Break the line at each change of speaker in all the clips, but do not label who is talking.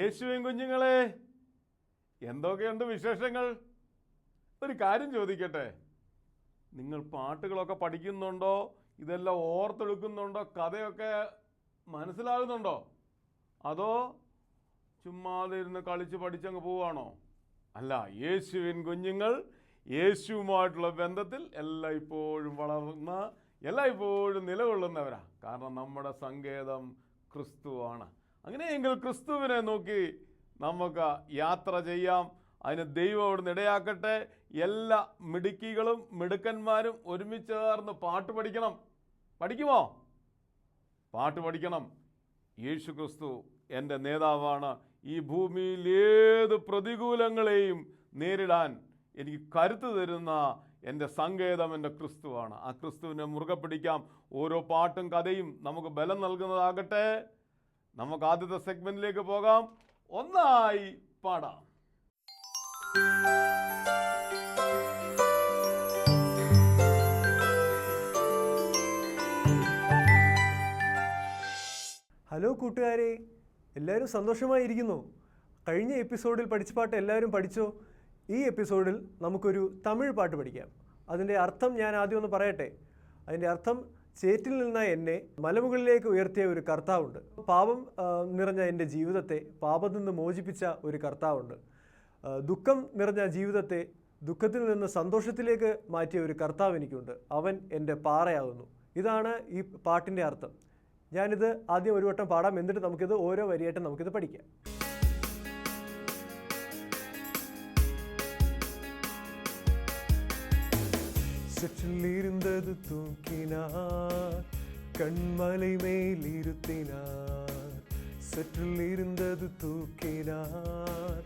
യേശുവിൻ കുഞ്ഞുങ്ങളെ, എന്തൊക്കെയുണ്ട് വിശേഷങ്ങൾ? ഒരു കാര്യം ചോദിക്കട്ടെ, നിങ്ങൾ പാട്ടുകളൊക്കെ പഠിക്കുന്നുണ്ടോ? ഇതെല്ലാം ഓർത്തെടുക്കുന്നുണ്ടോ? കഥയൊക്കെ മനസ്സിലാകുന്നുണ്ടോ? അതോ ചുമ്മാതെ ഇരുന്ന് കളിച്ച് പഠിച്ചങ്ങ് പോവുകയാണോ? അല്ല, യേശുവിൻ കുഞ്ഞുങ്ങൾ യേശുവുമായിട്ടുള്ള ബന്ധത്തിൽ എല്ലായ്പ്പോഴും വളർന്ന, എല്ലായ്പ്പോഴും നിലകൊള്ളുന്നവരാ. കാരണം നമ്മുടെ സങ്കേതം ക്രിസ്തുവാണ്. അങ്ങനെയെങ്കിൽ ക്രിസ്തുവിനെ നോക്കി നമുക്ക് യാത്ര ചെയ്യാം. അതിന് ദൈവം അവിടുന്ന് ഇടയാക്കട്ടെ. എല്ലാ മിടുക്കികളും മിടുക്കന്മാരും ഒരുമിച്ച് ചേർന്ന് പാട്ട് പഠിക്കണം. പഠിക്കുമോ? പാട്ട് പഠിക്കണം. യേശു ക്രിസ്തു എൻ്റെ നേതാവാണ്. ഈ ഭൂമിയിൽ ഏത് പ്രതികൂലങ്ങളെയും നേരിടാൻ എനിക്ക് കരുത്ത് തരുന്ന എൻ്റെ സങ്കേതം എൻ്റെ ക്രിസ്തുവാണ്. ആ ക്രിസ്തുവിനെ മുറുകെ പിടിക്കാം. ഓരോ പാട്ടും കഥയും നമുക്ക് ബലം നൽകുന്നതാകട്ടെ. നമുക്ക് ആദ്യത്തെ സെഗ്മെന്റിലേക്ക് പോകാം. ഒന്നായി പാടാം.
ഹലോ കൂട്ടുകാരെ, എല്ലാവരും സന്തോഷമായിരിക്കുന്നു? കഴിഞ്ഞ എപ്പിസോഡിൽ പഠിച്ച പാട്ട് എല്ലാവരും പഠിച്ചോ? ഈ എപ്പിസോഡിൽ നമുക്കൊരു തമിഴ് പാട്ട് പഠിക്കാം. അതിൻ്റെ അർത്ഥം ഞാൻ ആദ്യം ഒന്ന് പറയട്ടെ. അതിൻ്റെ അർത്ഥം, ചേറ്റിൽ നിന്ന എന്നെ മലമുകളിലേക്ക് ഉയർത്തിയ ഒരു കർത്താവുണ്ട്. പാപം നിറഞ്ഞ എൻ്റെ ജീവിതത്തെ പാപത്തിൽ നിന്ന് മോചിപ്പിച്ച ഒരു കർത്താവുണ്ട്. ദുഃഖം നിറഞ്ഞ ജീവിതത്തെ ദുഃഖത്തിൽ നിന്ന് സന്തോഷത്തിലേക്ക് മാറ്റിയ ഒരു കർത്താവ് എനിക്കുണ്ട്. അവൻ എൻ്റെ പാറയാകുന്നു. ഇതാണ് ഈ പാട്ടിൻ്റെ അർത്ഥം. ഞാനിത് ആദ്യം ഒരു വട്ടം പാടാം, എന്നിട്ട് നമുക്കിത് ഓരോ വരിയായിട്ട് നമുക്കിത് പഠിക്കാം. சற்றில் இருந்தது தூக்கினார், கண்மலை மேல் இருத்தினார். சற்றில் இருந்தது தூக்கினார்,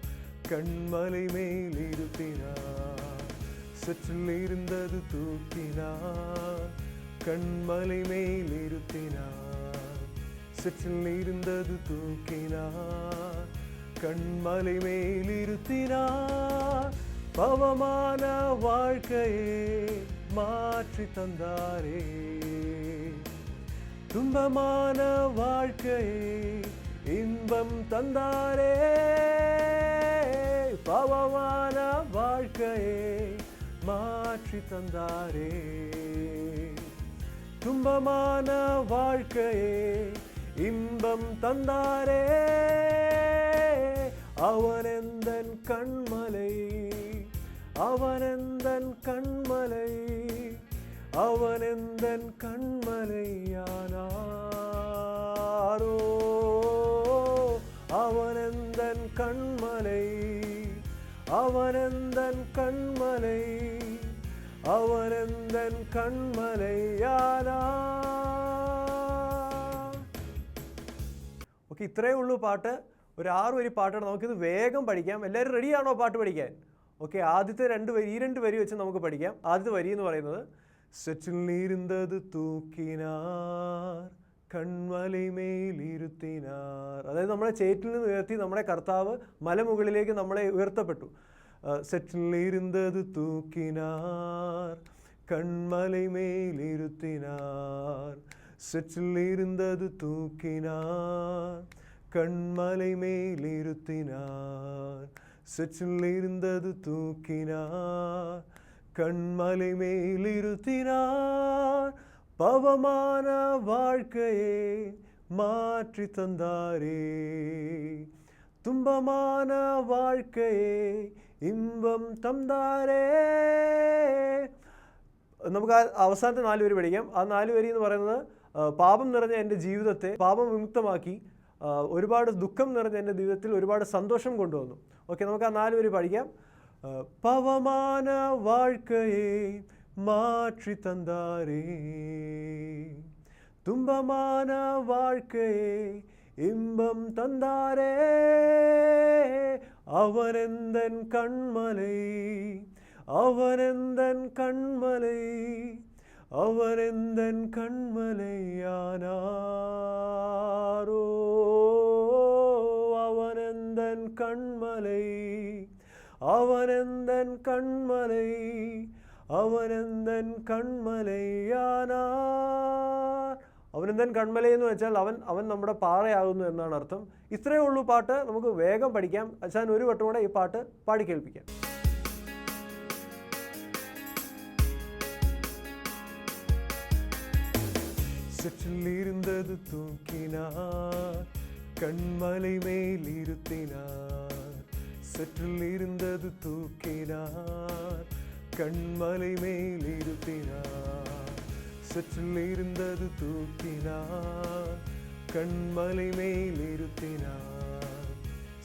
கண்மலை மேல் இருத்தினார். சற்றில் இருந்தது தூக்கினார், கண்மலை மேல் இருத்தினார். சற்றில் இருந்தது தூக்கினார், கண்மலை மேல் இருத்தினார். பவமான வாழ்க்கையே மாற்றி தந்தாரே, துன்பமான வாழ்க்கையே இன்பம் தந்தாரே. பவமான வாழ்க்கையே மாற்றி தந்தாரே, துன்பமான வாழ்க்கையே இன்பம் தந்தாரே. அவனெந்தன் கண்மலை, அவனெந்தன் கண்மலை, அவனெந்தன் கண்மலையானாரோ. அவனெந்தன் கண்மலை, அவனெந்தன் கண்மலை, അവനെന്തൻ കൺമലയാനാ. ഓക്കെ, ഇത്രയേ ഉള്ളൂ പാട്ട്. ഒരു 6 വരി പാട്ടാണ്. നമുക്കിത് വേഗം പഠിക്കാം. എല്ലാവരും റെഡിയാണോ പാട്ട് പഠിക്കാൻ? ഓക്കെ, ആദ്യത്തെ 2 വരി, ഈ 2 വരി വെച്ച് നമുക്ക് പഠിക്കാം. ആദ്യത്തെ വരി എന്ന് പറയുന്നത്, സെറ്റിൽ ഇരുന്നത് തൂക്കിനാർ, കൺമല മേലിരുത്തിനാർ. അതായത് നമ്മളെ ചേറ്റിൽ നിന്ന് ഉയർത്തി നമ്മുടെ കർത്താവ് മലമുകളിലേക്ക് നമ്മളെ ഉയർത്തപ്പെട്ടു. സെറ്റിൽ ഇരുന്നത് തൂക്കിനാർ, കൺമല മേലിരുത്തിനാർ. സെറ്റിൽ ഇരുന്നത് തൂക്കിനാർ, കൺമല മേലിരുത്തിനാർ. സെറ്റിൽ ഇരുന്നത് തൂക്കിനാർ, കൺമല മേലിരുത്തിനാർ. பவமான வாழ்க்கையே மாற்றி தந்தாரே, துன்பமான வாழ்க்கையே இன்பம் தந்தாരേ. നമുക്ക് അവസാനത്തെ 4 വരി പഠിക്കാം. ആ 4 വരി എന്ന് പറയുന്നത്, പാപം നിറഞ്ഞ എൻ്റെ ജീവിതത്തെ പാപം വിമുക്തമാക്കി, ഒരുപാട് ദുഃഖം നിറഞ്ഞ എൻ്റെ ജീവിതത്തിൽ ഒരുപാട് സന്തോഷം കൊണ്ടുവന്നു. ഓക്കെ, നമുക്ക് ആ 4 വരി പഠിക്കാം. പവமான வாழ்க்கையே மாற்றி தந்தாரே, துன்பமான வாழ்க்கையே இன்பம் தந்தாரே. அவனெந்தன் கண்மலை, அவனெந்தன் கண்மலை, அவனெந்தன் கண்மலையானாரோ. அவனெந்தன் கண்மலை, அவனெந்தன் கண்மலை, അവനെന്തൻ കൺമലയാനാർ. അവൻ അവനെന്തൻ കൺമലയെന്ന് വെച്ചാൽ അവൻ നമ്മുടെ പാറയാകുന്നു എന്നാണ് അർത്ഥം. ഇത്രയേ ഉള്ളൂ പാട്ട്. നമുക്ക് വേഗം പഠിക്കാം. അച്ഛൻ ഒരു വട്ടം കൂടെ ഈ പാട്ട് പാടി കേൾപ്പിക്കാം. சற்றில் இருந்தது தூக்கினார், கண்மலை மேல் இருத்தினார். சற்றில் இருந்தது தூக்கினார், கண்மலை மேல் இருத்தினார். சற்றில் இருந்தது தூக்கினார், கண்மலை மேல் இருத்தினார்.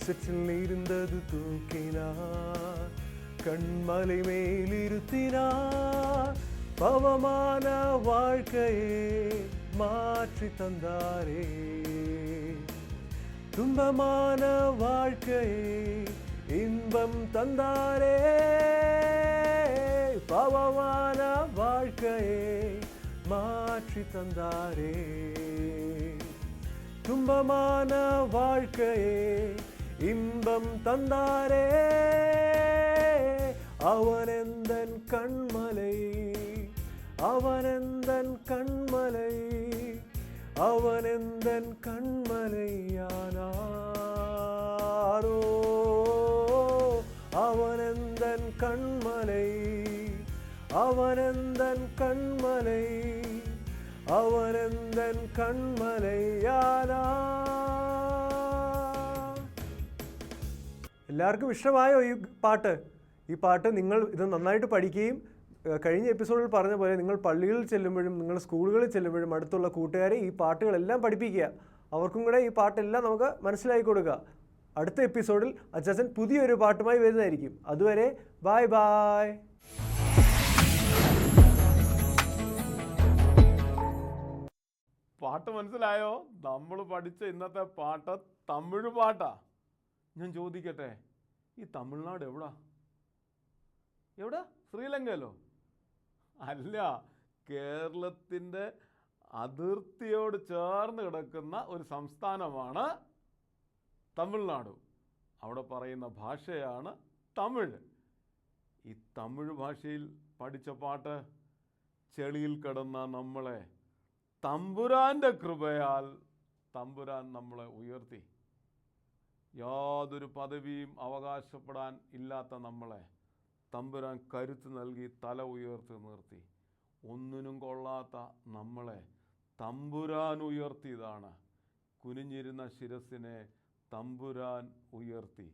சற்றில் இருந்தது தூக்கினார், கண்மலை மேல் இருத்தினார். பவமான வாழ்க்கையே மாற்றி தந்தாரே, துன்பமான வாழ்க்கையே இன்பம் தந்தாரே. பவமான வாழ்க்கையே மாற்றி தந்தாரே, துன்பமான வாழ்க்கையே இன்பம் தந்தாரே. அவனெந்தன் கண்மலை, அவனெந்தன் கண்மலை, அவனெந்தன் கண்மலையானாரோ. அவனெந்தன் கண்மலை, அவனெந்தன் கண்மலை, அவனெந்தன் കൺമലയാനാ. എല്ലാവർക്കും ഇഷ്ടമായോ ഈ പാട്ട്? ഈ പാട്ട് നിങ്ങൾ ഇത് നന്നായിട്ട് പഠിക്കുകയും കഴിഞ്ഞ എപ്പിസോഡിൽ പറഞ്ഞ പോലെ നിങ്ങൾ പള്ളികളിൽ ചെല്ലുമ്പോഴും നിങ്ങൾ സ്കൂളുകളിൽ ചെല്ലുമ്പോഴും അടുത്തുള്ള കൂട്ടുകാരെ ഈ പാട്ടുകളെല്ലാം പഠിപ്പിക്കുക. അവർക്കും കൂടെ ഈ പാട്ടെല്ലാം നമുക്ക് മനസ്സിലാക്കി കൊടുക്കുക. അടുത്ത എപ്പിസോഡിൽ അച്ചാച്ചൻ പുതിയൊരു പാട്ടുമായി വരുന്നതായിരിക്കും. അതുവരെ ബൈ ബൈ.
പാട്ട് മനസ്സിലായോ? നമ്മൾ പഠിച്ച ഇന്നത്തെ പാട്ട് തമിഴ് പാട്ടാ. ഞാൻ ചോദിക്കട്ടെ, ഈ തമിഴ്നാട് എവിടാ? ശ്രീലങ്കയിലോ? അല്ല, കേരളത്തിൻ്റെ അതിർത്തിയോട് ചേർന്ന് കിടക്കുന്ന ഒരു സംസ്ഥാനമാണ് തമിഴ്നാട്. അവിടെ പറയുന്ന ഭാഷയാണ് തമിഴ്. ഈ തമിഴ് ഭാഷയിൽ പഠിച്ച പാട്ട് ചെളിയിൽ കിടന്ന നമ്മളെ തമ്പുരാൻ്റെ കൃപയാൽ തമ്പുരാൻ നമ്മളെ ഉയർത്തി. യാതൊരു പദവിയും അവകാശപ്പെടാൻ ഇല്ലാത്ത നമ്മളെ തമ്പുരാൻ കരുത്ത് നൽകി തല ഉയർത്തി നിർത്തി. ഒന്നിനും കൊള്ളാത്ത നമ്മളെ തമ്പുരാൻ ഉയർത്തിയതാണ്. കുനിഞ്ഞിരുന്ന ശിരസിനെ തമ്പുരാൻ ഉയർത്തി.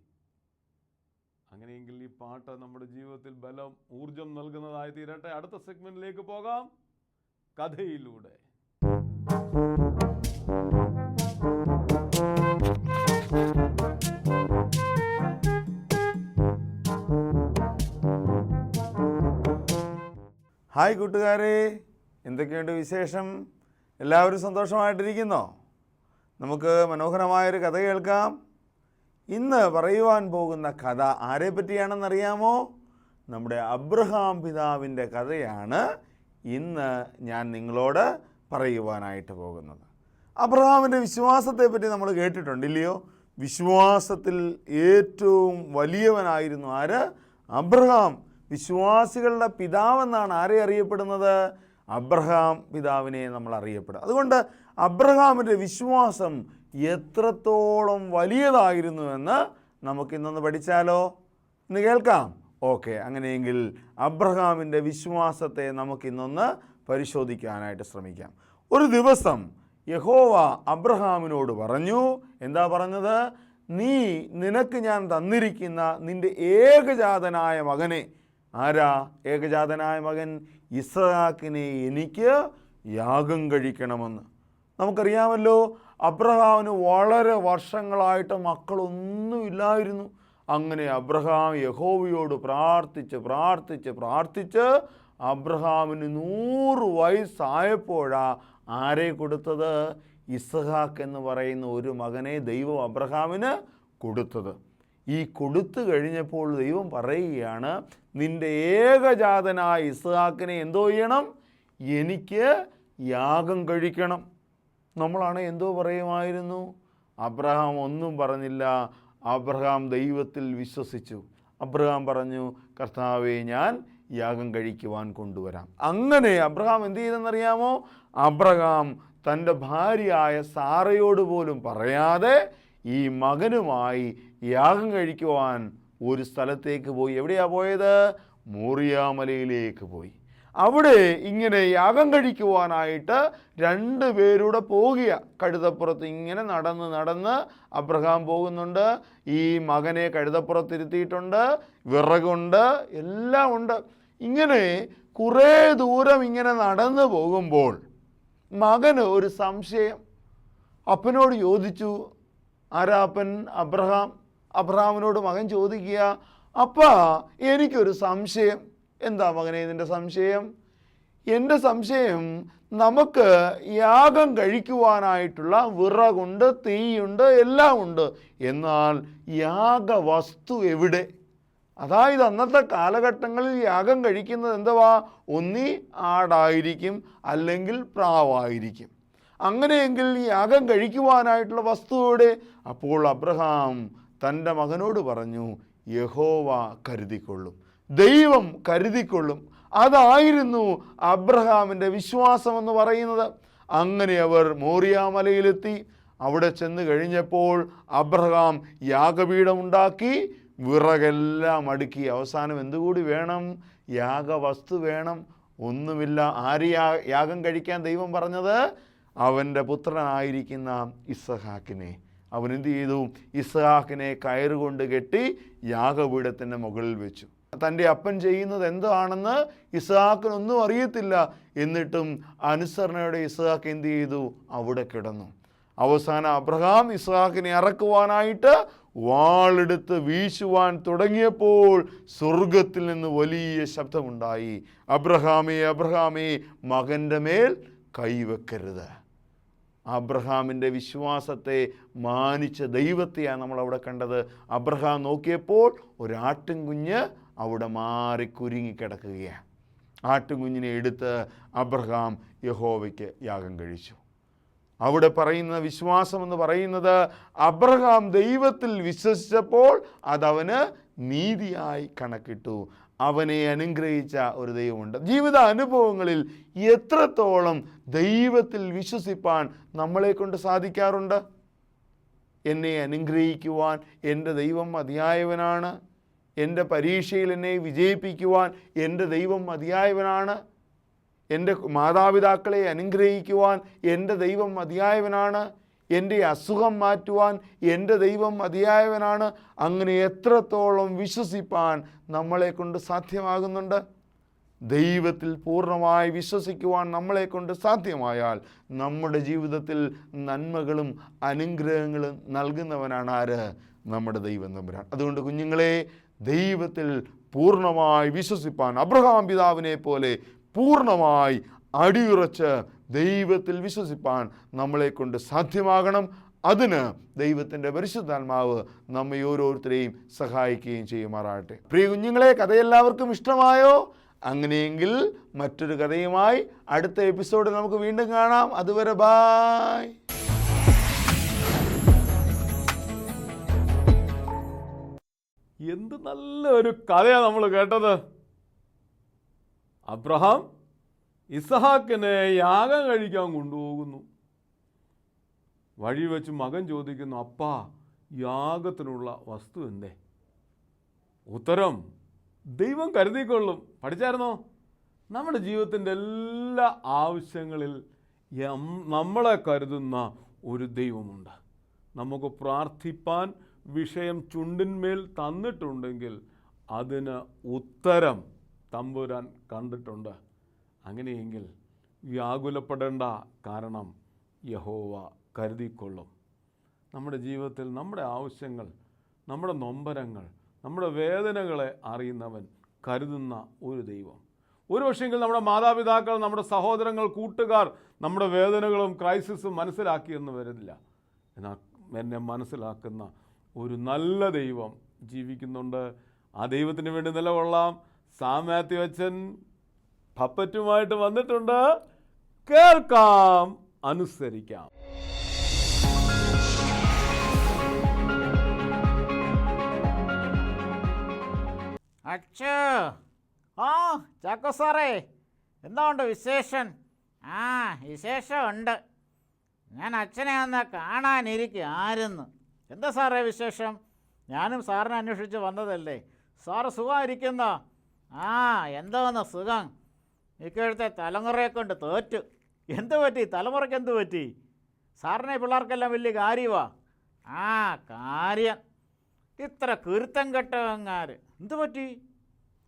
അങ്ങനെയെങ്കിൽ ഈ പാട്ട് നമ്മുടെ ജീവിതത്തിൽ ബലം, ഊർജം നൽകുന്നതായി തീരട്ടെ. അടുത്ത സെഗ്മെന്റിലേക്ക് പോകാം, കഥയിലൂടെ.
ഹായ് കൂട്ടുകാരെ, എന്തൊക്കെയുണ്ട് വിശേഷം? എല്ലാവരും സന്തോഷമായിട്ടിരിക്കുന്നോ? നമുക്ക് മനോഹരമായൊരു കഥ കേൾക്കാം. ഇന്ന് പറയുവാൻ പോകുന്ന കഥ ആരെ പറ്റിയാണെന്നറിയാമോ? നമ്മുടെ അബ്രഹാം പിതാവിൻ്റെ കഥയാണ് ഇന്ന് ഞാൻ നിങ്ങളോട് പറയുവാനായിട്ട് പോകുന്നത്. അബ്രഹാമിൻ്റെ വിശ്വാസത്തെപ്പറ്റി നമ്മൾ കേട്ടിട്ടുണ്ടില്ലയോ? വിശ്വാസത്തിൽ ഏറ്റവും വലിയവനായിരുന്നു ആര്? അബ്രഹാം. വിശ്വാസികളുടെ പിതാവെന്നാണ് ആരെ അറിയപ്പെടുന്നത്? അബ്രഹാം പിതാവിനെ നമ്മൾ അറിയപ്പെടും. അതുകൊണ്ട് അബ്രഹാമിൻ്റെ വിശ്വാസം എത്രത്തോളം വലിയതായിരുന്നുവെന്ന് നമുക്കിന്നൊന്ന് പഠിച്ചാലോ? ഇന്ന് കേൾക്കാം. ഓക്കെ, അങ്ങനെയെങ്കിൽ അബ്രഹാമിൻ്റെ വിശ്വാസത്തെ നമുക്കിന്നൊന്ന് പരിശോധിക്കാനായിട്ട് ശ്രമിക്കാം. ഒരു ദിവസം യഹോവ അബ്രഹാമിനോട് പറഞ്ഞു. എന്താ പറഞ്ഞത്? നിനക്ക് ഞാൻ തന്നിരിക്കുന്ന നിൻ്റെ ഏകജാതനായ മകനെ, ആരാ ഏകജാതനായ മകൻ? ഇസ്ഹാക്കിനെ എനിക്ക് യാഗം കഴിക്കണമെന്ന്. നമുക്കറിയാമല്ലോ, അബ്രഹാമിന് വളരെ വർഷങ്ങളായിട്ട് മക്കളൊന്നുമില്ലായിരുന്നു. അങ്ങനെ അബ്രഹാം യഹോവയോട് പ്രാർത്ഥിച്ച് അബ്രഹാമിന് 100 വയസ്സായപ്പോഴാണ് ആരെ കൊടുത്തത്? ഇസ്ഹാക്ക് എന്ന് പറയുന്ന ഒരു മകനെ ദൈവം അബ്രഹാമിന് കൊടുത്തത്. ഈ കൊടുത്തു കഴിഞ്ഞപ്പോൾ ദൈവം പറയുകയാണ്, നിൻ്റെ ഏകജാതനായ ഇസ്ഹാക്കിനെ എന്തോ ചെയ്യണം? എനിക്ക് യാഗം കഴിക്കണം. നമ്മളാണ് എന്തോ പറയുമായിരുന്നു? അബ്രഹാം ഒന്നും പറഞ്ഞില്ല. അബ്രഹാം ദൈവത്തിൽ വിശ്വസിച്ചു. അബ്രഹാം പറഞ്ഞു, കർത്താവേ, ഞാൻ യാഗം കഴിക്കുവാൻ കൊണ്ടുവരാം. അങ്ങനെ അബ്രഹാം എന്ത് ചെയ്തെന്നറിയാമോ? അബ്രഹാം തൻ്റെ ഭാര്യയായ സാറയോട് പോലും പറയാതെ ഈ മകനുമായി യാഗം കഴിക്കുവാൻ ഒരു സ്ഥലത്തേക്ക് പോയി. എവിടെയാണ് പോയത്? മോറിയാമലയിലേക്ക് പോയി. അവിടെ ഇങ്ങനെ യാഗം കഴിക്കുവാനായിട്ട് 2 പേരൂടെ പോകുക. കഴുതപ്പുറത്ത് ഇങ്ങനെ നടന്ന് അബ്രഹാം പോകുന്നുണ്ട്. ഈ മകനെ കഴുതപ്പുറത്തിരുത്തിയിട്ടുണ്ട്, വിറകുണ്ട്, എല്ലാം ഉണ്ട്. ഇങ്ങനെ കുറേ ദൂരം ഇങ്ങനെ നടന്നു പോകുമ്പോൾ മകന് ഒരു സംശയം. അപ്പനോട് ചോദിച്ചു. ആരാ അപ്പൻ? അബ്രഹാം. അബ്രഹാമിനോട് മകൻ ചോദിക്കുക, അപ്പാ എനിക്കൊരു സംശയം. എന്താ മകനെ ഇതിൻ്റെ സംശയം? എൻ്റെ സംശയം, നമുക്ക് യാഗം കഴിക്കുവാനായിട്ടുള്ള വിറകുണ്ട്, തീയുണ്ട്, എല്ലാം ഉണ്ട്. എന്നാൽ യാഗവസ്തു എവിടെ? അതായത് അന്നത്തെ കാലഘട്ടങ്ങളിൽ യാഗം കഴിക്കുന്നത് എന്തുവാ? ഒന്നി ആടായിരിക്കും, അല്ലെങ്കിൽ പ്രാവായിരിക്കും. അങ്ങനെയെങ്കിൽ യാഗം കഴിക്കുവാനായിട്ടുള്ള വസ്തു എവിടെ? അപ്പോൾ അബ്രഹാം തൻ്റെ മകനോട് പറഞ്ഞു, യഹോവ കരുതിക്കൊള്ളും, ദൈവം കരുതിക്കൊള്ളും. അതായിരുന്നു അബ്രഹാമിൻ്റെ വിശ്വാസമെന്ന് പറയുന്നത്. അങ്ങനെ അവർ മോറിയാമലയിലെത്തി. അവിടെ ചെന്ന് കഴിഞ്ഞപ്പോൾ അബ്രഹാം യാഗപീഠമുണ്ടാക്കി, വിറകെല്ലാം അടുക്കി. അവസാനം എന്തുകൂടി വേണം? യാഗവസ്തു വേണം. ഒന്നുമില്ല. ആര് യാഗം കഴിക്കാൻ ദൈവം പറഞ്ഞത്? അവൻ്റെ പുത്രനായിരിക്കുന്ന ഇസ്ഹാക്കിനെ. അവൻ എന്ത് ചെയ്തു? ഇസ്ഹാക്കിനെ കയറുകൊണ്ട് കെട്ടി യാഗപീഠത്തിൻ്റെ മുകളിൽ വെച്ചു. തൻ്റെ അപ്പൻ ചെയ്യുന്നത് എന്താണെന്ന് ഇസ്ഹാക്കിനൊന്നും അറിയത്തില്ല. എന്നിട്ടും അനുസരണയോടെ ഇസ്ഹാക്ക് എന്ത് ചെയ്തു? അവിടെ കിടന്നു. അവസാനം അബ്രഹാം ഇസ്ഹാക്കിനെ ഇറക്കുവാനായിട്ട് വാളെടുത്ത് വീശുവാൻ തുടങ്ങിയപ്പോൾ സ്വർഗത്തിൽ നിന്ന് വലിയ ശബ്ദമുണ്ടായി, അബ്രഹാമേ, അബ്രഹാമേ, മകൻ്റെ മേൽ കൈവെക്കരുത്. അബ്രഹാമിൻ്റെ വിശ്വാസത്തെ മാനിച്ച ദൈവത്തെയാണ് നമ്മളവിടെ കണ്ടത്. അബ്രഹാം നോക്കിയപ്പോൾ ഒരാട്ടിൻ കുഞ്ഞ് അവിടെ മാറി കുരുങ്ങിക്കിടക്കുകയാണ്. ആട്ടുകുഞ്ഞിനെ എടുത്ത് അബ്രഹാം യഹോവയ്ക്ക് യാഗം കഴിച്ചു. അവിടെ പറയുന്ന വിശ്വാസം എന്ന് പറയുന്നത്, അബ്രഹാം ദൈവത്തിൽ വിശ്വസിച്ചപ്പോൾ അതവന് നീതിയായി കണക്കിട്ടു. അവനെ അനുഗ്രഹിച്ച ഒരു ദൈവമുണ്ട്. ജീവിത അനുഭവങ്ങളിൽ എത്രത്തോളം ദൈവത്തിൽ വിശ്വസിപ്പാൻ നമ്മളെ കൊണ്ട് സാധിക്കാറുണ്ട്? എന്നെ അനുഗ്രഹിക്കുവാൻ എൻ്റെ ദൈവം മതിയായവനാണ്. എൻ്റെ പരീക്ഷയിൽ എന്നെ വിജയിപ്പിക്കുവാൻ എൻ്റെ ദൈവം മതിയായവനാണ്. എൻ്റെ മാതാപിതാക്കളെ അനുഗ്രഹിക്കുവാൻ എൻ്റെ ദൈവം മതിയായവനാണ്. എൻ്റെ അസുഖം മാറ്റുവാൻ എൻ്റെ ദൈവം മതിയായവനാണ്. അങ്ങനെ എത്രത്തോളം വിശ്വസിപ്പാൻ നമ്മളെ കൊണ്ട് സാധ്യമാകുന്നുണ്ട്? ദൈവത്തിൽ പൂർണ്ണമായി വിശ്വസിക്കുവാൻ നമ്മളെ കൊണ്ട് സാധ്യമായാൽ നമ്മുടെ ജീവിതത്തിൽ നന്മകളും അനുഗ്രഹങ്ങളും നൽകുന്നവനാണ് ആര്? നമ്മുടെ ദൈവം തമ്പുരാൻ. അതുകൊണ്ട് കുഞ്ഞുങ്ങളെ, ദൈവത്തിൽ പൂർണ്ണമായി വിശ്വസിപ്പാൻ അബ്രഹാം പിതാവിനെ പോലെ പൂർണ്ണമായി അടിയുറച്ച് ദൈവത്തിൽ വിശ്വസിപ്പാൻ നമ്മളെ കൊണ്ട് സാധ്യമാകണം. അതിന് ദൈവത്തിൻ്റെ പരിശുദ്ധാത്മാവ് നമ്മെ ഓരോരുത്തരെയും സഹായിക്കുകയും ചെയ്യുമാറാകട്ടെ. പ്രിയ കുഞ്ഞുങ്ങളെ, കഥയെല്ലാവർക്കും ഇഷ്ടമായോ? അങ്ങനെയെങ്കിൽ മറ്റൊരു കഥയുമായി അടുത്ത എപ്പിസോഡിൽ നമുക്ക് വീണ്ടും കാണാം. അതുവരെ ബായ്.
എന്ത് നല്ലൊരു കഥയാണ് നമ്മൾ കേട്ടത്. അബ്രഹാം ഇസ്ഹാക്കിനെ യാഗം കഴിക്കാൻ കൊണ്ടുപോകുന്നു. വഴി വെച്ച് മകൻ ചോദിക്കുന്നു, അപ്പാ, യാഗത്തിനുള്ള വസ്തു എന്തേ? ഉത്തരം, ദൈവം കരുതിക്കൊള്ളും. പഠിച്ചായിരുന്നോ? നമ്മുടെ ജീവിതത്തിൻ്റെ എല്ലാ ആവശ്യങ്ങളിൽ നമ്മളെ കരുതുന്ന ഒരു ദൈവമുണ്ട്. നമുക്ക് പ്രാർത്ഥിപ്പാൻ വിഷയം ചുണ്ടിന്മേൽ തന്നിട്ടുണ്ടെങ്കിൽ അതിന് ഉത്തരം തമ്പുരാൻ കണ്ടിട്ടുണ്ട്. അങ്ങനെയെങ്കിൽ വ്യാകുലപ്പെടേണ്ട, കാരണം യഹോവ കരുതിക്കൊള്ളും. നമ്മുടെ ജീവിതത്തിൽ നമ്മുടെ ആവശ്യങ്ങൾ, നമ്മുടെ നൊമ്പരങ്ങൾ, നമ്മുടെ വേദനകളെ അറിയുന്നവൻ, കരുതുന്ന ഒരു ദൈവം. ഒരു പക്ഷേങ്കിൽ നമ്മുടെ മാതാപിതാക്കൾ, നമ്മുടെ സഹോദരങ്ങൾ, കൂട്ടുകാർ നമ്മുടെ വേദനകളും ക്രൈസിസും മനസ്സിലാക്കിയെന്ന് വരില്ല. എന്നാൽ എന്നെ മനസ്സിലാക്കുന്ന ഒരു നല്ല ദൈവം ജീവിക്കുന്നുണ്ട്. ആ ദൈവത്തിന് വേണ്ടി നിലകൊള്ളാം. സാമാത്യു അച്ഛൻ പപ്പറ്റുമായിട്ട് വന്നിട്ടുണ്ട്. കേൾക്കാം, അനുസരിക്കാം.
അച്ഛോ, ആ ചാക്കോ സാറേ, എന്താ ഉണ്ട് വിശേഷം? വിശേഷമുണ്ട്. ഞാൻ അച്ഛനെ ഒന്ന് കാണാനിരിക്കുക. ആരെന്ന്? എന്താ സാറേ വിശേഷം? ഞാനും സാറിനെ അന്വേഷിച്ച് വന്നതല്ലേ. സാറ് സുഖമായിരിക്കുന്നോ? ആ, എന്തോന്ന് സുഖം. ഇപ്പോഴത്തെ തലമുറയെ കൊണ്ട് തോറ്റു. എന്ത് പറ്റി? തലമുറയ്ക്ക് എന്ത് പറ്റി? സാറിനെ പിള്ളേർക്കെല്ലാം വലിയ കാര്യമാ. ആ, കാര്യം ഇത്ര കുരുത്തം കെട്ടവങ്ങാർ. എന്ത് പറ്റി?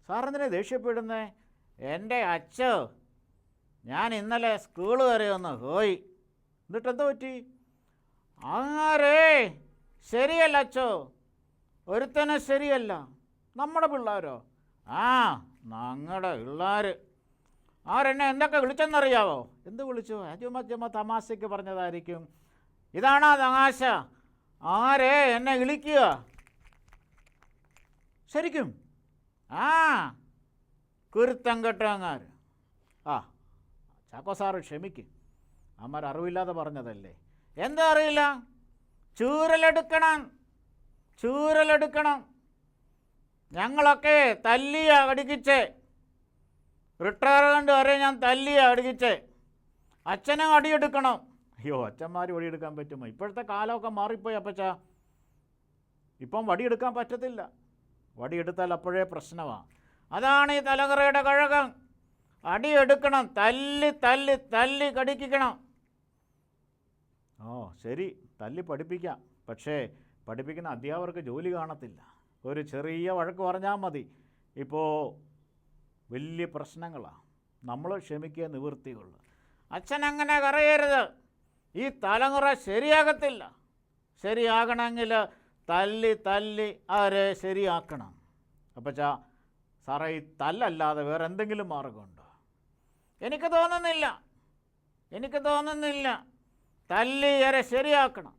സാറെന്തിനെ ദേഷ്യപ്പെടുന്നേ? എൻ്റെ അച്ഛോ, ഞാൻ ഇന്നലെ സ്കൂൾ വരെ ഒന്ന് പോയി. എന്നിട്ട് എന്ത് പറ്റി? അങ്ങാരേ ശരിയല്ല അച്ഛോ, ഒരുത്തനും ശരിയല്ല. നമ്മുടെ പിള്ളേരോ? ആ, ഞങ്ങളുടെ പിള്ളേർ. ആരെന്നെ എന്തൊക്കെ വിളിച്ചെന്നറിയാവോ? എന്ത് വിളിച്ചു? ചുമ്മാ തമാശയ്ക്ക് പറഞ്ഞതായിരിക്കും. ഇതാണോ തമാശ? ആരേ എന്നെ വിളിക്കുക? ശരിക്കും? ആ, കുരുത്തം കെട്ടങ്ങാർ. ആ, ചാക്കോ സാറ് ക്ഷമിക്കും, അമ്മ അറിവില്ലാതെ പറഞ്ഞതല്ലേ. എന്താ അറിയില്ല? ചൂരലെടുക്കണം, ചൂരലെടുക്കണം. ഞങ്ങളൊക്കെ തല്ലിയ അടിക്കിച്ചേ. റിട്ടയർമെൻറ്റ് വരെ ഞാൻ തല്ലിയ അടിക്കിച്ചേ. അച്ഛനും അടിയെടുക്കണം. അയ്യോ, അച്ഛന്മാർ വടിയെടുക്കാൻ പറ്റുമോ? ഇപ്പോഴത്തെ കാലമൊക്കെ മാറിപ്പോയി അപ്പച്ച. ഇപ്പം വടിയെടുക്കാൻ പറ്റത്തില്ല. വടിയെടുത്താൽ അപ്പോഴേ പ്രശ്നമാണ്. അതാണ് ഈ തലമുറയുടെ കഴകം. അടിയെടുക്കണം, തല്ലി തല്ലി തല്ലി കടിക്കണം. ഓ ശരി, തല്ലി പഠിപ്പിക്കാം. പക്ഷേ പഠിപ്പിക്കുന്ന അധ്യാപകർക്ക് ജോലി കാണത്തില്ല. ഒരു ചെറിയ വഴക്ക് പറഞ്ഞാൽ മതി. ഇപ്പോൾ വലിയ പ്രശ്നങ്ങളാണ്. നമ്മൾ ക്ഷമിക്കുക നിവൃത്തിയുള്ളൂ. അച്ഛനങ്ങനെ പറയരുത്. ഈ തലമുറ ശരിയാകത്തില്ല. ശരിയാകണമെങ്കിൽ തല്ലി തല്ലി അവരെ ശരിയാക്കണം. അപ്പച്ചാ, സാറേ, ഈ തല്ലല്ലാതെ വേറെ എന്തെങ്കിലും മാർഗമുണ്ടോ? എനിക്ക് തോന്നുന്നില്ല. തല്ലി അവരെ ശരിയാക്കണം.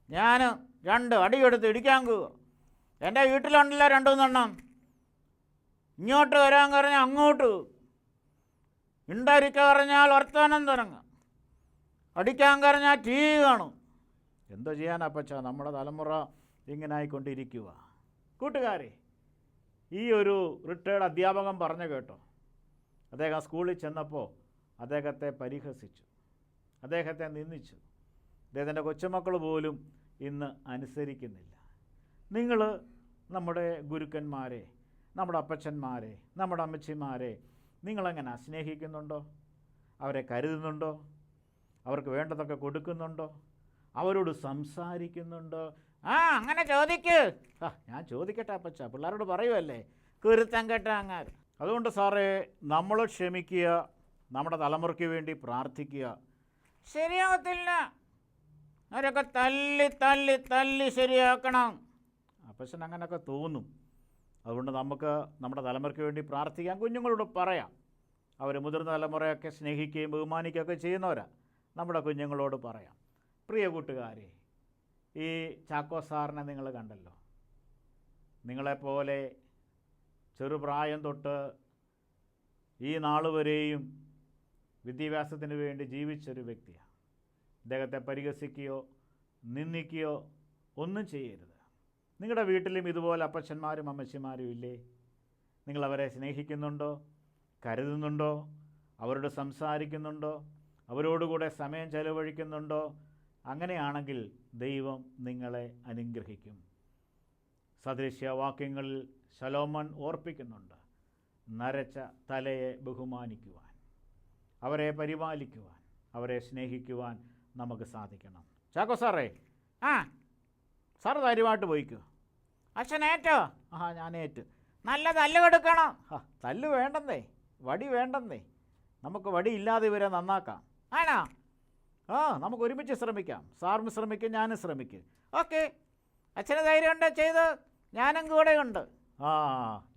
ഞാൻ 2 അടിയെടുത്ത് ഇടിക്കാൻ പോകുക. എൻ്റെ വീട്ടിലുണ്ടല്ലോ 2-3 ഇങ്ങോട്ട് വരാൻ പറഞ്ഞാൽ അങ്ങോട്ട്, ഉണ്ടായിരിക്കാൻ പറഞ്ഞാൽ വർത്തമാനം തുടങ്ങും, അടിക്കാൻ പറഞ്ഞാൽ ടി വി കാണും. എന്തോ ചെയ്യാനപ്പച്ചാ, നമ്മുടെ തലമുറ ഇങ്ങനെ ആയിക്കൊണ്ടിരിക്കുക. കൂട്ടുകാരെ, ഈ ഒരു റിട്ടയർഡ് അധ്യാപകൻ പറഞ്ഞു കേട്ടോ. അദ്ദേഹം സ്കൂളിൽ ചെന്നപ്പോൾ അദ്ദേഹത്തെ പരിഹസിച്ചു, അദ്ദേഹത്തെ നിന്ദിച്ചു. അദ്ദേഹത്തിൻ്റെ കൊച്ചുമക്കൾ പോലും ഇന്ന് അനുസരിക്കുന്നില്ല. നിങ്ങൾ നമ്മുടെ ഗുരുക്കന്മാരെ, നമ്മുടെ അപ്പച്ചന്മാരെ, നമ്മുടെ അമ്മച്ചിമാരെ നിങ്ങളെങ്ങനെ സ്നേഹിക്കുന്നുണ്ടോ? അവരെ കരുതുന്നുണ്ടോ? അവർക്ക് വേണ്ടതൊക്കെ കൊടുക്കുന്നുണ്ടോ? അവരോട് സംസാരിക്കുന്നുണ്ടോ? ആ, അങ്ങനെ ചോദിക്ക്. ഞാൻ ചോദിക്കട്ടെ അപ്പച്ച, പിള്ളേരോട് പറയുമല്ലേ, കുരുത്തം കെട്ട അങ്ങാർ. അതുകൊണ്ട് സാറേ, നമ്മൾ ക്ഷമിക്കുക, നമ്മുടെ തലമുറയ്ക്ക് വേണ്ടി പ്രാർത്ഥിക്കുക. ശരിയാകത്തില്ല, അവരൊക്കെ തല്ലി തല്ലി തല്ലി ശരിയാക്കണം. അപ്പച്ചൻ അങ്ങനെയൊക്കെ തോന്നും. അതുകൊണ്ട് നമുക്ക് നമ്മുടെ തലമുറയ്ക്ക് വേണ്ടി പ്രാർത്ഥിക്കാം, കുഞ്ഞുങ്ങളോട് പറയാം. അവർ മുതിർന്ന തലമുറയൊക്കെ സ്നേഹിക്കുകയും ബഹുമാനിക്കുകയൊക്കെ ചെയ്യുന്നവരാ. നമ്മുടെ കുഞ്ഞുങ്ങളോട് പറയാം. പ്രിയ കൂട്ടുകാരെ, ഈ ചാക്കോ സാറിനെ നിങ്ങൾ കണ്ടല്ലോ. നിങ്ങളെപ്പോലെ ചെറുപ്രായം തൊട്ട് ഈ നാൾ വരെയും വിദ്യാഭ്യാസത്തിന് വേണ്ടി ജീവിച്ചൊരു വ്യക്തിയാണ്. അദ്ദേഹത്തെ പരിഹസിക്കുകയോ നിന്ദിക്കുകയോ ഒന്നും ചെയ്യരുത്. നിങ്ങളുടെ വീട്ടിലും ഇതുപോലെ അപ്പച്ചന്മാരും അമ്മച്ചിമാരും ഇല്ലേ? നിങ്ങളവരെ സ്നേഹിക്കുന്നുണ്ടോ? കരുതുന്നുണ്ടോ? അവരോട് സംസാരിക്കുന്നുണ്ടോ? അവരോടുകൂടെ സമയം ചെലവഴിക്കുന്നുണ്ടോ? അങ്ങനെയാണെങ്കിൽ ദൈവം നിങ്ങളെ അനുഗ്രഹിക്കും. സദൃശ്യവാക്യങ്ങളിൽ ശലോമോൻ ഓർപ്പിക്കുന്നുണ്ട്, നരച്ച തലയെ ബഹുമാനിക്കുവാൻ, അവരെ പരിപാലിക്കുവാൻ, അവരെ സ്നേഹിക്കുവാൻ നമുക്ക് സാധിക്കണം. ചാക്കോ സാറേ, സാറ് ധൈര്യമായിട്ട് പോയിക്കോ. അച്ഛനേറ്റോ? ഞാനേറ്റ്. നല്ല തല്ല് കൊടുക്കണം. തല്ല് വേണ്ടെന്നേ, വടി വേണ്ടെന്നേ. നമുക്ക് വടി ഇല്ലാതെ ഇവരെ നന്നാക്കാം. ആണോ? നമുക്ക് ഒരുമിച്ച് ശ്രമിക്കാം. സാറും ശ്രമിക്കും, ഞാനും ശ്രമിക്കും. ഓക്കെ, അച്ഛന് ധൈര്യമുണ്ട്, ചെയ്ത്. ഞാനും കൂടെയുണ്ട്.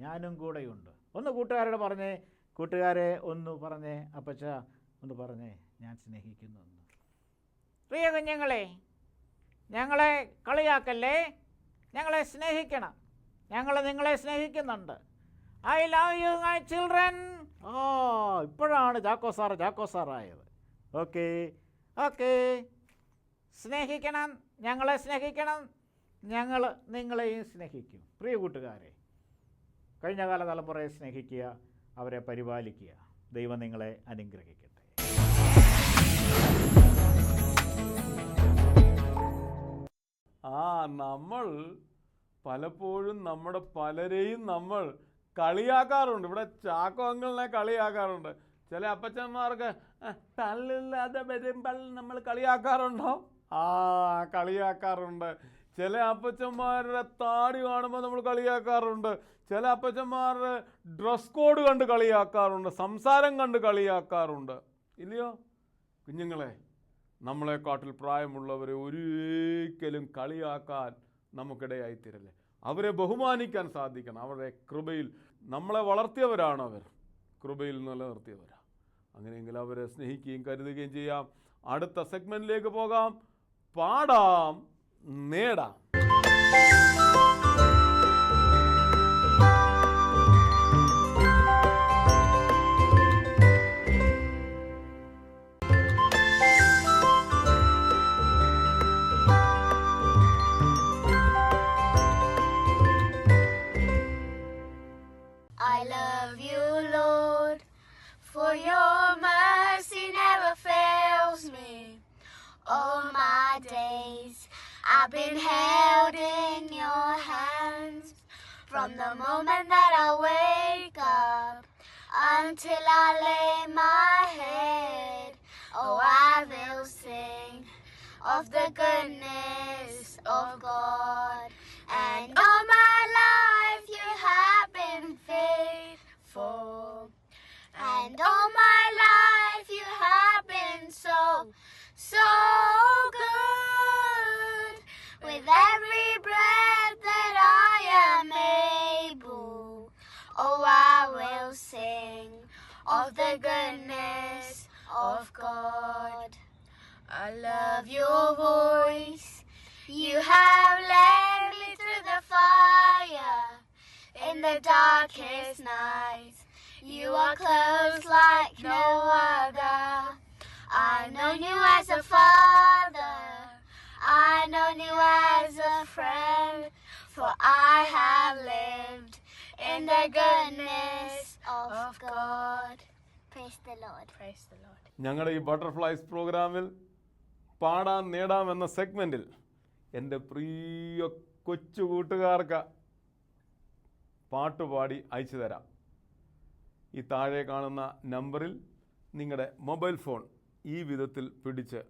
ഞാനും കൂടെയുണ്ട്. ഒന്ന് കൂട്ടുകാരോട് പറഞ്ഞേ, കൂട്ടുകാരെ ഒന്ന് പറഞ്ഞേ, അപ്പച്ച ഒന്ന് പറഞ്ഞേ, ഞാൻ സ്നേഹിക്കുന്നു. പ്രിയ കുഞ്ഞുങ്ങളെ, ഞങ്ങളെ കളിയാക്കല്ലേ, ഞങ്ങളെ സ്നേഹിക്കണം. ഞങ്ങൾ നിങ്ങളെ സ്നേഹിക്കുന്നുണ്ട്. I love you my children. ഇപ്പോഴാണ് ചാക്കോ സാറായത്. ഓക്കെ, സ്നേഹിക്കണം, ഞങ്ങളെ സ്നേഹിക്കണം, ഞങ്ങൾ നിങ്ങളെയും സ്നേഹിക്കും. പ്രിയ കൂട്ടുകാരെ, കഴിഞ്ഞകാല തലമുറയെ സ്നേഹിക്കുക, അവരെ പരിപാലിക്കുക. ദൈവം നിങ്ങളെ അനുഗ്രഹിക്കട്ടെ.
നമ്മൾ പലപ്പോഴും നമ്മുടെ പലരെയും നമ്മൾ കളിയാക്കാറുണ്ട്. ഇവിടെ ചാക്കോ അങ്കിളിനെ കളിയാക്കാറുണ്ട്. ചില അപ്പച്ചന്മാർക്ക് തല്ലില്ലാതെ വരുമ്പോൾ നമ്മൾ കളിയാക്കാറുണ്ടോ? കളിയാക്കാറുണ്ട്. ചില അപ്പച്ചന്മാരുടെ താടി കാണുമ്പോൾ നമ്മൾ കളിയാക്കാറുണ്ട്. ചില അപ്പച്ചന്മാരുടെ ഡ്രസ് കോഡ് കണ്ട് കളിയാക്കാറുണ്ട്. സംസാരം കണ്ട് കളിയാക്കാറുണ്ട്. ഇല്ലയോ കുഞ്ഞുങ്ങളെ? നമ്മളെക്കാട്ടിൽ പ്രായമുള്ളവരെ ഒരിക്കലും കളിയാക്കാൻ നമുക്കിടയായിത്തീരല്ലേ. അവരെ ബഹുമാനിക്കാൻ സാധിക്കണം. അവരുടെ കൃപയിൽ നമ്മളെ വളർത്തിയവരാണ്. അവർ കൃപയിൽ നിലനിർത്തിയവരാണ്. അങ്ങനെയെങ്കിൽ അവരെ സ്നേഹിക്കുകയും കരുതുകയും ചെയ്യാം. അടുത്ത സെഗ്മെൻറ്റിലേക്ക് പോകാം. പാടാം നേടാം.
I love you, Lord, for your mercy never fails me. All my days I've been held in your hands. From the moment that I wake up until I lay my head, oh, I will sing of the goodness of God. And all my life you have been faithful. And all my life you have been so, so good. With every breath that I am able, oh, I will sing of the goodness of God. I love your voice. You have led me through the fire. In the darkest nights, you are close like no other. I've known you as a father. I've known you as a friend. For I have lived in the goodness of God. Praise the Lord. Praise the Lord.
ഞങ്ങളുടെ ഈ butterflies പ്രോഗ്രാമിൽ പാടാൻ നേടാം എന്ന സെഗ്മെൻറ്റിൽ എൻ്റെ പ്രിയ കൊച്ചു കൂട്ടുകാർക്ക് പാട്ടുപാടി അയച്ചു തരാം. ഈ താഴെ കാണുന്ന നമ്പറിൽ നിങ്ങളുടെ മൊബൈൽ ഫോൺ ഈ വിധത്തിൽ പിടിച്ച്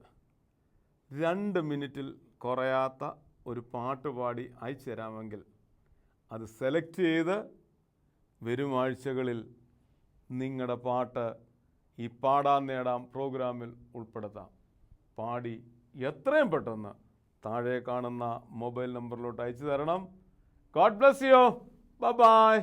2 മിനിറ്റിൽ കുറയാത്ത ഒരു പാട്ടുപാടി അയച്ചു തരാമെങ്കിൽ അത് സെലക്ട് ചെയ്ത് വരും ആഴ്ചകളിൽ നിങ്ങളുടെ പാട്ട് ഈ പാടാൻ നേടാം പ്രോഗ്രാമിൽ ഉൾപ്പെടുത്താം. പാടി എത്രയും പെട്ടെന്ന് താഴെ കാണുന്ന മൊബൈൽ നമ്പറിലോട്ട് അയച്ചു തരണം. God bless you. Bye bye.